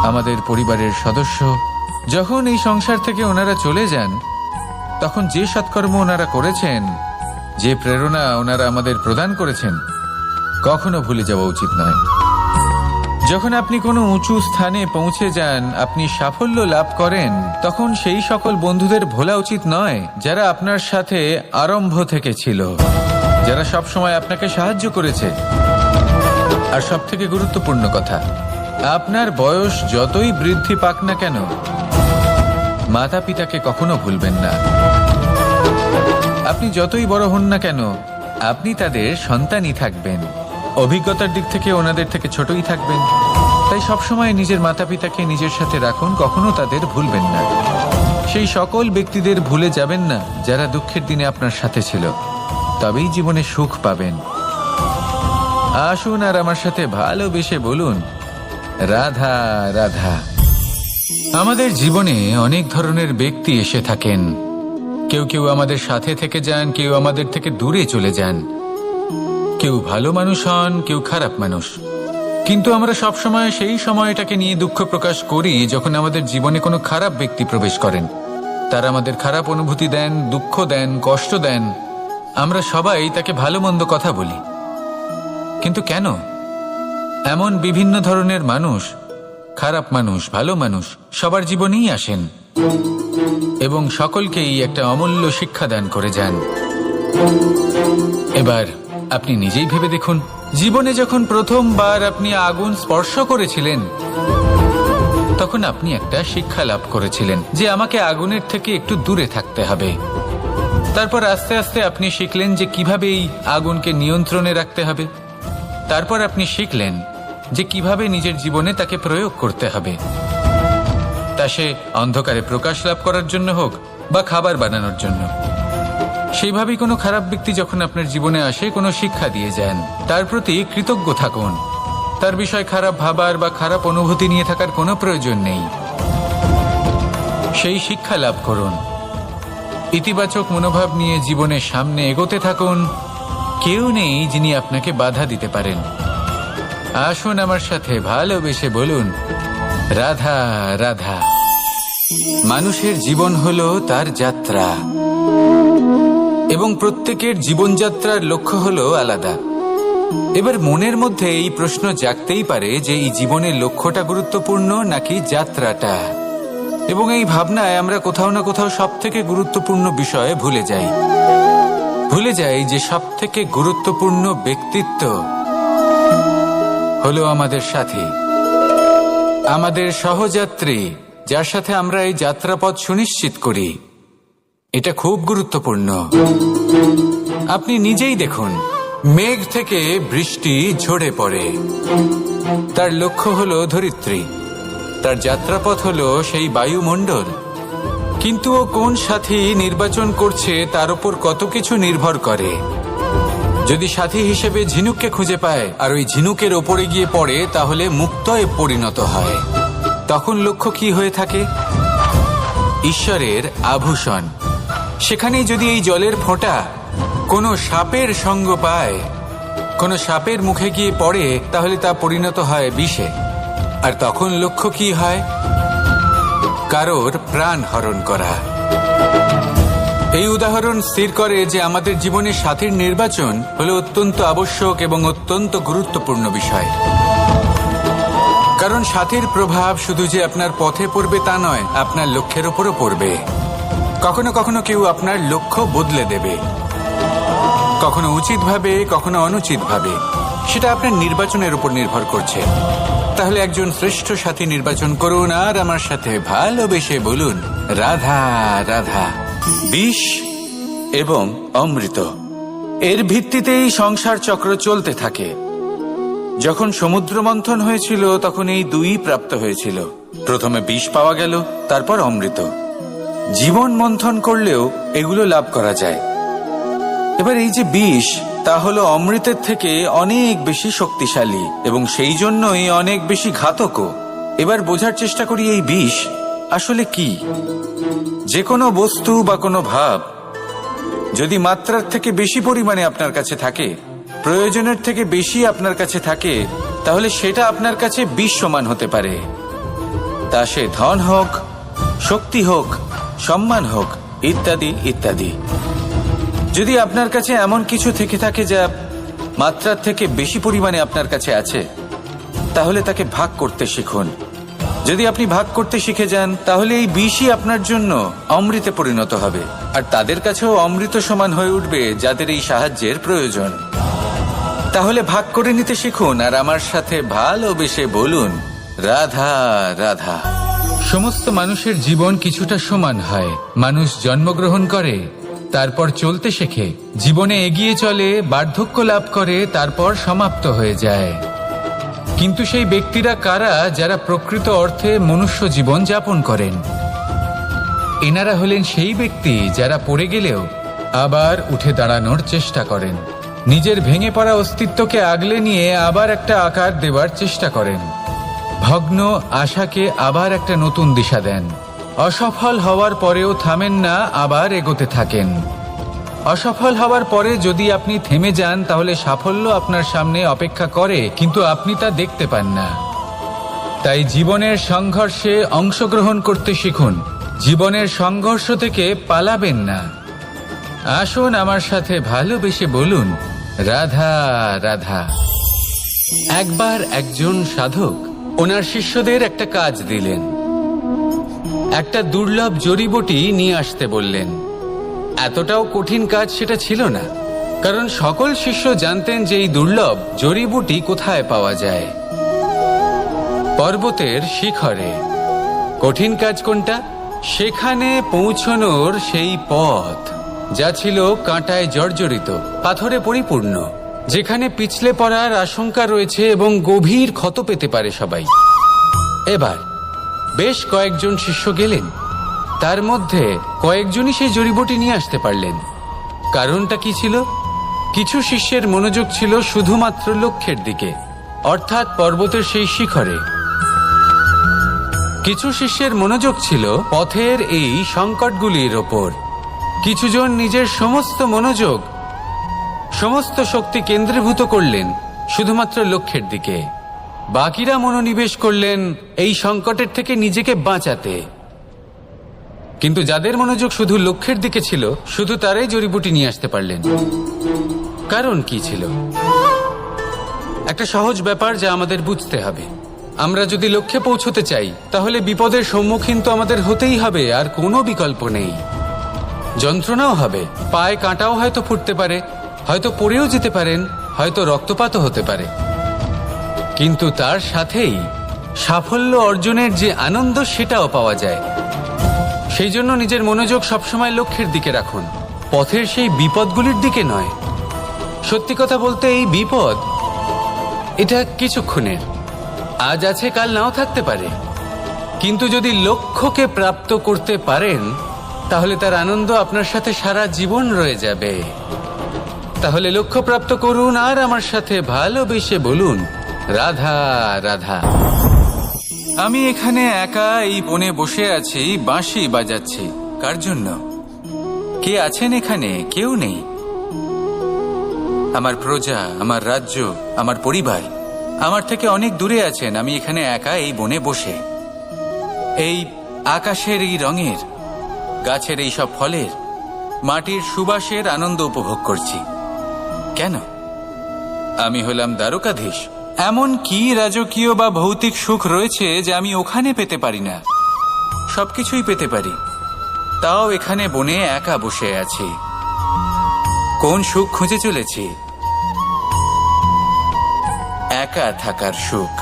আমাদের পরিবারের সদস্য, যখন এই সংসার থেকে ওনারা চলে যান, তখন যে সৎকর্ম ওনারা করেছেন, যে প্রেরণা ওনারা আমাদের প্রদান করেছেন, কখনো ভুলে যাওয়া উচিত নয়। যখন আপনি কোনো উঁচু স্থানে পৌঁছে যান, আপনি সাফল্য লাভ করেন, তখন সেই সকল বন্ধুদের ভোলা উচিত নয় যারা আপনার সাথে আরম্ভ থেকে ছিল, যারা সব সময় আপনাকে সাহায্য করেছে। আর সব থেকে গুরুত্বপূর্ণ কথা, আপনার বয়স যতই বৃদ্ধি পাক না কেন, মাতা পিতাকে কখনো ভুলবেন না। আপনি যতই বড় হন না কেন, আপনি তাদের সন্তানই থাকবেন। অভিজ্ঞতার দিক থেকে ওনাদের থেকে ছোটই থাকবেন। তাই সবসময় নিজের মাতা পিতাকে নিজের সাথে রাখুন, কখনো তাদের ভুলবেন না। সেই সকল ব্যক্তিদের ভুলে যাবেন না যারা দুঃখের দিনে আপনার সাথে ছিল, তবেই জীবনে সুখ পাবেন। আসুন আর আমার সাথে ভালোবেসে বলুন, রাধা রাধা। আমাদের জীবনে অনেক ধরনের ব্যক্তি এসে থাকেন। কেউ কেউ আমাদের সাথে থেকে যান, কেউ আমাদের থেকে দূরে চলে যান। কেউ ভালো মানুষ হন, কেউ খারাপ মানুষ। কিন্তু আমরা সবসময় সেই সময়টাকে নিয়ে দুঃখ প্রকাশ করি যখন আমাদের জীবনে কোনো খারাপ ব্যক্তি প্রবেশ করেন। তারা আমাদের খারাপ অনুভূতি দেন, দুঃখ দেন, কষ্ট দেন। আমরা সবাই তাকে ভালো মন্দ কথা বলি। কিন্তু কেন? এমন বিভিন্ন ধরনের মানুষ, খারাপ মানুষ, ভালো মানুষ, সবার জীবনেই আসেন এবং সকলকেই একটা অমূল্য শিক্ষা দান করে যান। এবার আপনি নিজেই ভেবে দেখুন, জীবনে যখন প্রথমবার আপনি আগুন স্পর্শ করেছিলেন, তখন আপনি একটা শিক্ষা লাভ করেছিলেন যে আমাকে আগুনের থেকে একটু দূরে থাকতে হবে। তারপর আস্তে আস্তে আপনি শিখলেন যে কিভাবে এই আগুনকে নিয়ন্ত্রণে রাখতে হবে। তারপর আপনি শিখলেন যে কিভাবে নিজের জীবনে তাকে প্রয়োগ করতে হবে, তা সে অন্ধকারে প্রকাশ লাভ করার জন্য হোক বা খাবার বানানোর জন্য। সেইভাবেই কোনো খারাপ ব্যক্তি যখন আপনার জীবনে আসে, কোনো শিক্ষা দিয়ে যান, তার প্রতি কৃতজ্ঞ থাকুন। তার বিষয় খারাপ ভাবার বা খারাপ অনুভূতি নিয়ে থাকার কোনো প্রয়োজন নেই। সেই শিক্ষা লাভ করুন, ইতিবাচক মনোভাব নিয়ে জীবনের সামনে এগোতে থাকুন। কেউ নেই যিনি আপনাকে বাধা দিতে পারেন। আসুন আমার সাথে ভালোবেসে বলুন, রাধা রাধা। মানুষের জীবন হলো তার যাত্রা এবং প্রত্যেকের জীবনযাত্রার লক্ষ্য হলো আলাদা। এবার মনের মধ্যে এই প্রশ্ন জাগতেই পারে যে এই জীবনের লক্ষ্যটা গুরুত্বপূর্ণ নাকি যাত্রাটা। এবং এই ভাবনায় আমরা কোথাও না কোথাও সব থেকে গুরুত্বপূর্ণ বিষয়ে ভুলে যাই যে সব থেকে গুরুত্বপূর্ণ ব্যক্তিত্ব হলো আমাদের সাথী, আমাদের সহযাত্রী, যার সাথে আমরা এই যাত্রাপথ সুনিশ্চিত করি। এটা খুব গুরুত্বপূর্ণ। আপনি নিজেই দেখুন, মেঘ থেকে বৃষ্টি ঝরে পড়ে। তার লক্ষ্য হলো ধরিত্রী, তার যাত্রাপথ হলো সেই বায়ুমণ্ডল। কিন্তু ও কোন সাথী নির্বাচন করছে তার উপর কত কিছু নির্ভর করে। যদি সাথী হিসেবে ঝিনুককে খুঁজে পায় আর ওই ঝিনুকের ওপরে গিয়ে পড়ে, তাহলে মুক্তয়ে পরিণত হয়। তখন লক্ষ্য কি হয়ে থাকে? ঈশ্বরের আভূষণ। সেখানেই যদি এই জলের ফোঁটা কোনো সাপের সঙ্গ পায়, কোনো সাপের মুখে গিয়ে পড়ে, তাহলে তা পরিণত হয় বিষে। আর তখন লক্ষ্য কি হয়? কারোর প্রাণ হরণ করা। এই উদাহরণ স্থির করে যে আমাদের জীবনে সাথীর নির্বাচন হলো অত্যন্ত আবশ্যক এবং অত্যন্ত গুরুত্বপূর্ণ বিষয়। কারণ সাথীর প্রভাব শুধু যে আপনার পথে পড়বে তা নয়, আপনার লক্ষ্যের উপরও পড়বে। কখনো কখনো কেউ আপনার লক্ষ্য বদলে দেবে, কখনো উচিতভাবে, কখনো অনুচিতভাবে। সেটা আপনার নির্বাচনের উপর নির্ভর করছে। তাহলে একজন শ্রেষ্ঠ সাথী নির্বাচন করুন আর আমার সাথে ভালোবেসে বলুন, রাধা রাধা। বিষ এবং অমৃত, এর ভিত্তিতেই সংসার চক্র চলতে থাকে। যখন সমুদ্র মন্থন হয়েছিল তখন এই দুই প্রাপ্ত হয়েছিল। প্রথমে বিষ পাওয়া গেল, তারপর অমৃত। জীবন মন্থন করলেও এগুলো লাভ করা যায়। এবার এই যে বিষ, তা হলো অমৃতের থেকে অনেক বেশি শক্তিশালী এবং সেই জন্যই অনেক বেশি ঘাতকও। এবার বোঝার চেষ্টা করি এই বিষ আসলে কি। যে কোনো বস্তু বা কোনো ভাব যদি মাত্রার থেকে বেশি পরিমাণে আপনার কাছে থাকে, প্রয়োজনের থেকে বেশি আপনার কাছে থাকে, তাহলে সেটা আপনার কাছে বিষ সমান হতে পারে। তা সে ধন হোক, শক্তি হোক, সম্মান হোক, ইত্যাদি ইত্যাদি। যদি আপনার কাছে এমন কিছু থেকে থাকে যা মাত্রার থেকে বেশি পরিমাণে আপনার কাছে আছে, তাহলে তাকে ভাগ করতে শিখুন। যদি আপনি ভাগ করতে শিখে যান, তাহলে এই বিষই আপনার জন্য অমৃতে পরিণত হবে, আর তাদের কাছেও অমৃত সমান হয়ে উঠবে যাদের এই সাহায্যের প্রয়োজন। তাহলে ভাগ করে নিতে শিখুন আর আমার সাথে ভালোবেসে বলুন, রাধা রাধা। সমস্ত মানুষের জীবন কিছুটা সমান হয়। মানুষ জন্মগ্রহণ করে, তারপর চলতে শেখে, জীবনে এগিয়ে চলে, বার্ধক্য লাভ করে, তারপর সমাপ্ত হয়ে যায়। কিন্তু সেই ব্যক্তিরা কারা যারা প্রকৃত অর্থে মনুষ্য জীবন যাপন করেন? এনারা হলেন সেই ব্যক্তি যারা পড়ে গেলেও আবার উঠে দাঁড়ানোর চেষ্টা করেন, নিজের ভেঙে পড়া অস্তিত্বকে আগলে নিয়ে আবার একটা আকার দেওয়ার চেষ্টা করেন, ভগ্ন আশাকে আবার একটা নতুন দিশা দেন। অসফল হওয়ার পরেও থামেন না, আবার এগোতে থাকেন। অসফল হওয়ার পরে যদি আপনি থেমে যান, তাহলে সাফল্য আপনার সামনে অপেক্ষা করে, কিন্তু আপনি তা দেখতে পান না। তাই জীবনের সংঘর্ষে অংশগ্রহণ করতে শিখুন। জীবনের সংঘর্ষ থেকে পালাবেন না। আসুন আমার সাথে ভালোবেসে বলুন, রাধা রাধা। একবার একজন সাধক ওনার শিষ্যদের একটা কাজ দিলেন। একটা দুর্লভ জড়িবুটি নিয়ে আসতে বললেন। এতটাও কঠিন কাজ সেটা ছিল না, কারণ সকল শিষ্য জানতেন যে এই দুর্লভ জড়িবুটি কোথায় পাওয়া যায়। পর্বতের শিখরে। কঠিন কাজ কোনটা? সেখানে পৌঁছনোর সেই পথ, যা ছিল কাঁটায় জর্জরিত, পাথরে পরিপূর্ণ, যেখানে পিছলে পড়ার আশঙ্কা রয়েছে এবং গভীর ক্ষত পেতে পারে সবাই। এবার বেশ কয়েকজন শিষ্য গেলেন, তার মধ্যে কয়েকজনই সেই জড়িবুটি নিয়ে আসতে পারলেন। কারণটা কি ছিল? কিছু শিষ্যের মনোযোগ ছিল শুধুমাত্র লক্ষ্যের দিকে, অর্থাৎ পর্বতের সেই শিখরে। কিছু শিষ্যের মনোযোগ ছিল পথের এই সংকটগুলির ওপর। কিছুজন নিজের সমস্ত মনোযোগ, সমস্ত শক্তি কেন্দ্রীভূত করলেন শুধুমাত্র লক্ষ্যের দিকে। বাকিরা মনোনিবেশ করলেন এই সংকটের থেকে নিজেকে বাঁচাতে। কিন্তু যাদের মনোযোগ শুধু লক্ষ্যের দিকে ছিল, শুধু তারাই জড়িবুটি নিয়ে আসতে পারলেন। কারণ কি ছিল? একটা সহজ ব্যাপার যা আমাদের বুঝতে হবে। আমরা যদি লক্ষ্যে পৌঁছতে চাই, তাহলে বিপদের সম্মুখীন তো আমাদের হতেই হবে, আর কোনো বিকল্প নেই। যন্ত্রণাও হবে, পায়ে কাঁটাও হয়তো ফুটতে পারে, হয়তো পড়েও যেতে পারেন, হয়তো রক্তপাতও হতে পারে। কিন্তু তার সাথেই সাফল্য অর্জনের যে আনন্দ, সেটাও পাওয়া যায়। সেই জন্য নিজের মনোযোগ সবসময় লক্ষ্যের দিকে রাখুন, পথের সেই বিপদগুলির দিকে নয়। সত্যি কথা বলতে, এই বিপদ এটা কিছুক্ষণের, আজ আছে কাল নাও থাকতে পারে। কিন্তু যদি লক্ষ্যকে প্রাপ্ত করতে পারেন, তাহলে তার আনন্দ আপনার সাথে সারা জীবন রয়ে যাবে। তাহলে লক্ষ্য প্রাপ্ত করুন আর আমার সাথে ভালোবেসে বলুন, রাধা রাধা। আমি এখানে একা এই বনে বসে আছি, বাঁশি বাজাচ্ছি। কার জন্য? কে আছেন এখানে? কেউ নেই। আমার প্রজা, আমার রাজ্য, আমার পরিবার আমার থেকে অনেক দূরে আছেন। আমি এখানে একা এই বনে বসে এই আকাশের এই রঙের, গাছের এই সব ফলের, মাটির সুবাসের আনন্দ উপভোগ করছি। কেন? আমি হলাম দ্বারকাধীশ। এমন কি রাজকীয় বা ভৌতিক সুখ রয়েছে যে আমি ওখানে পেতে পারি না? সবকিছুই পেতে পারি, তাও এখানে বনে একা বসে আছি। কোন সুখ খুঁজে চলেছি? একা থাকার সুখ।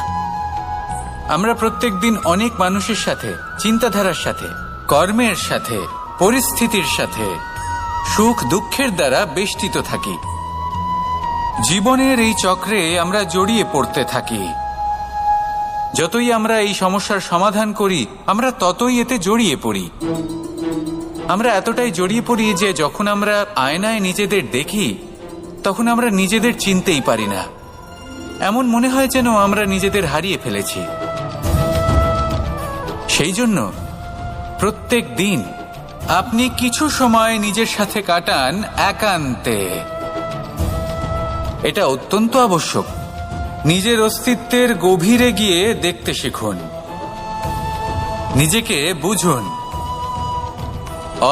আমরা প্রত্যেকদিন অনেক মানুষের সাথে, চিন্তাধারার সাথে, কর্মের সাথে, পরিস্থিতির সাথে সুখ দুঃখের দ্বারা বেষ্টিত থাকি। জীবনের এই চক্রে আমরা জড়িয়ে পড়তে থাকি। যতই আমরা এই সমস্যার সমাধান করি, আমরা ততই এতে জড়িয়ে পড়ি। আমরা এতটাই জড়িয়ে পড়ি যে যখন আমরা আয়নায় নিজেদের দেখি, তখন আমরা নিজেদের চিনতেই পারি না। এমন মনে হয় যেন আমরা নিজেদের হারিয়ে ফেলেছি। সেই জন্য প্রত্যেক দিন আপনি কিছু সময় নিজের সাথে কাটান একান্তে। এটা অত্যন্ত আবশ্যক। নিজের অস্তিত্বের গভীরে গিয়ে দেখতে শিখুন, নিজেকে বুঝুন।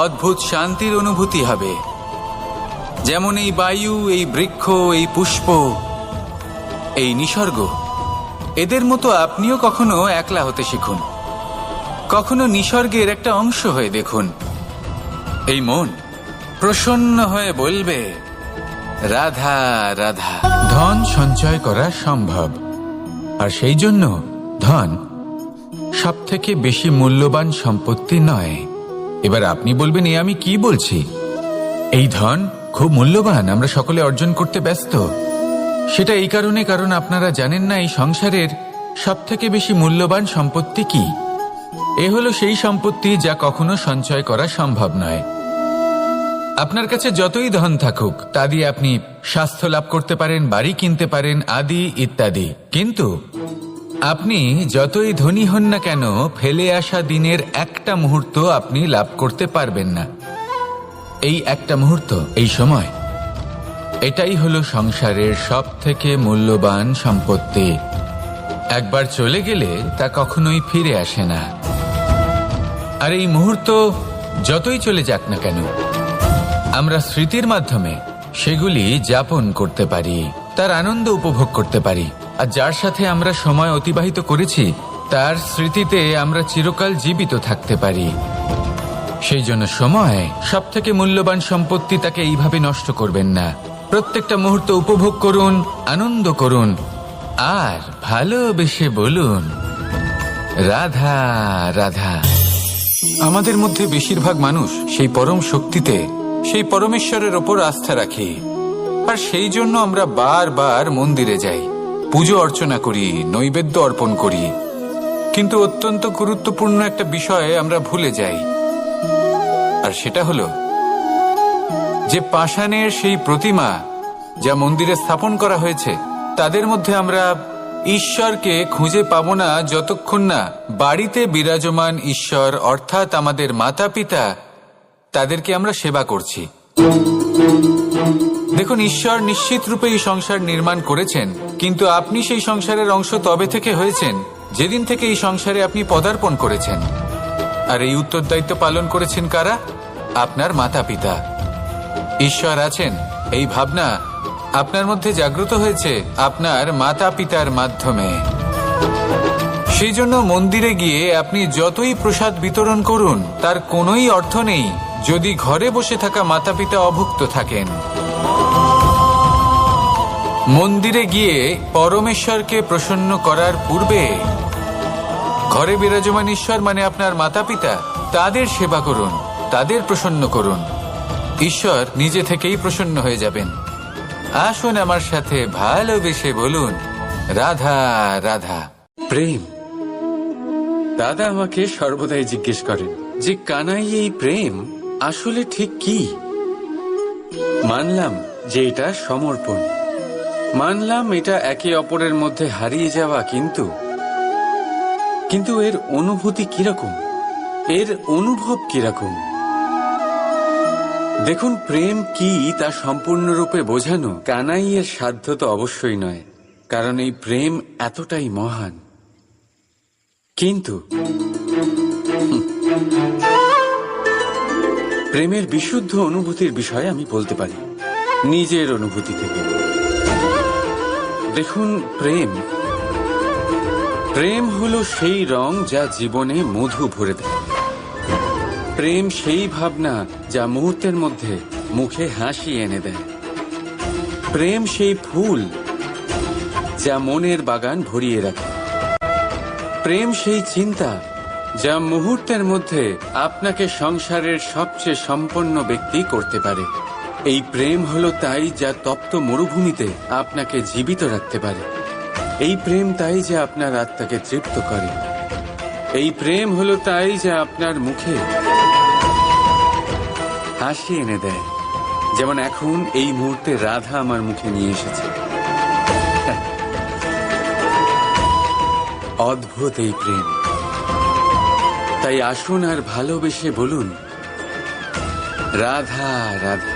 অদ্ভুত শান্তির অনুভূতি হবে। যেমন এই বায়ু, এই বৃক্ষ, এই পুষ্প, এই নিসর্গ, এদের মতো আপনিও কখনো একলা হতে শিখুন। কখনো নিসর্গের একটা অংশ হয়ে দেখুন। এই মন প্রসন্ন হয়ে বলবে, রাধা রাধা। ধন সঞ্চয় করা সম্ভব, আর সেই জন্য ধন সবথেকে বেশি মূল্যবান সম্পত্তি নয়। এবার আপনি বলবেন, আমি কি বলছি? এই ধন খুব মূল্যবান, আমরা সকলে অর্জন করতে ব্যস্ত। সেটা এই কারণে, কারণ আপনারা জানেন না এই সংসারের সবথেকে বেশি মূল্যবান সম্পত্তি কি। এ হলো সেই সম্পত্তি যা কখনো সঞ্চয় করা সম্ভব নয়। আপনার কাছে যতই ধন থাকুক, তা দিয়ে আপনি স্বাস্থ্য লাভ করতে পারেন, বাড়ি কিনতে পারেন, আদি ইত্যাদি। কিন্তু আপনি যতই ধনী হন না কেন, ফেলে আসা দিনের একটা মুহূর্ত আপনি লাভ করতে পারবেন না। এই একটা মুহূর্ত, এই সময়, এটাই হলো সংসারের সবথেকে মূল্যবান সম্পত্তি। একবার চলে গেলে তা কখনোই ফিরে আসে না। আর এই মুহূর্ত যতই চলে যাক না কেন, আমরা স্মৃতির মাধ্যমে সেগুলি যাপন করতে পারি, তার আনন্দ উপভোগ করতে পারি। আর যার সাথে আমরা সময় অতিবাহিত করেছি, তার স্মৃতিতে আমরা চিরকাল জীবিত থাকতে পারি। সেই জন্য সময় সবথেকে মূল্যবান সম্পত্তি, তাকে এইভাবে নষ্ট করবেন না। প্রত্যেকটা মুহূর্ত উপভোগ করুন, আনন্দ করুন, আর ভালোবেসে বলুন, রাধা রাধা। আমাদের মধ্যে বেশিরভাগ মানুষ সেই পরম শক্তিতে, সেই পরমেশ্বরের ওপর আস্থা রাখি। আর সেই জন্য আমরা বারবার মন্দিরে যাই, পুজো অর্চনা করি, নৈবেদ্য অর্পণ করি। কিন্তু অত্যন্ত গুরুত্বপূর্ণ একটা বিষয় আমরা ভুলে যাই, আর সেটা হলো যে পাষাণের সেই প্রতিমা যা মন্দিরে স্থাপন করা হয়েছে, তাদের মধ্যে আমরা ঈশ্বরকে খুঁজে পাবো না যতক্ষণ না বাড়িতে বিরাজমান ঈশ্বর, অর্থাৎ আমাদের মাতা পিতা, তাদেরকে আমরা সেবা করছি। দেখুন, ঈশ্বর নিশ্চিত রূপে এই সংসার নির্মাণ করেছেন, কিন্তু আপনি সেই সংসারের অংশ তবে থেকে হয়েছেন যেদিন থেকে এই সংসারে আপনি পদার্পণ করেছেন। আর এই উত্তরদায়িত্ব পালন করেছেন কারা? আপনার মাতা পিতা। ঈশ্বর আছেন, এই ভাবনা আপনার মধ্যে জাগ্রত হয়েছে আপনার মাতা পিতার মাধ্যমে। সেই জন্য মন্দিরে গিয়ে আপনি যতই প্রসাদ বিতরণ করুন, তার কোনোই অর্থ নেই যদি ঘরে বসে থাকা মাতা পিতা অভুক্ত থাকেন। মন্দিরে গিয়ে পরমেশ্বরকে প্রসন্ন করার পূর্বে ঘরে বিরাজমান ঈশ্বর মানে আপনার মাতা পিতা, তাদের সেবা করুন, তাদের প্রসন্ন করুন। ঈশ্বর নিজে থেকেই প্রসন্ন হয়ে যাবেন। আসুন আমার সাথে ভালোবেসে বলুন, রাধা রাধা। প্রেম। দাদা আমাকে সর্বদাই জিজ্ঞেস করেন যে কানাই, এই প্রেম আসলে ঠিক কি? মানলাম যে এটা সমর্পণ, মানলাম এটা একে অপরের মধ্যে হারিয়ে যাওয়া, কিন্তু এর অনুভূতি কিরকম, এর অনুভব কিরকম? দেখুন, প্রেম কি তা সম্পূর্ণরূপে বোঝানো কানাইয়ের সাধ্য তো অবশ্যই নয়, কারণ এই প্রেম এতটাই মহান। কিন্তু প্রেমের বিশুদ্ধ অনুভূতির বিষয়ে আমি বলতে পারি নিজের অনুভূতি থেকে। দেখুন, প্রেম হলো সেই রং যা জীবনে মধু ভরে দেয়। প্রেম সেই ভাবনা যা মুহূর্তের মধ্যে মুখে হাসি এনে দেয়। প্রেম সেই ফুল যা মনের বাগান ভরিয়ে রাখে। প্রেম সেই চিন্তা যা মুহূর্তের মধ্যে আপনাকে সংসারের সবচেয়ে সম্পন্ন ব্যক্তি করতে পারে। এই প্রেম হলো তাই যা তপ্ত মরুভূমিতে আপনাকে জীবিত রাখতে পারে। এই প্রেম তাই যা আপনার আত্মাকে তৃপ্ত করে। এই প্রেম হলো তাই যা আপনার মুখে হাসি এনে দেয়, যেমন এখন এই মুহূর্তে রাধা আমার মুখে নিয়ে এসেছে। অদ্ভুত এই প্রেম। তাই আসুন আর ভালোবেসে বলুন, রাধা রাধা।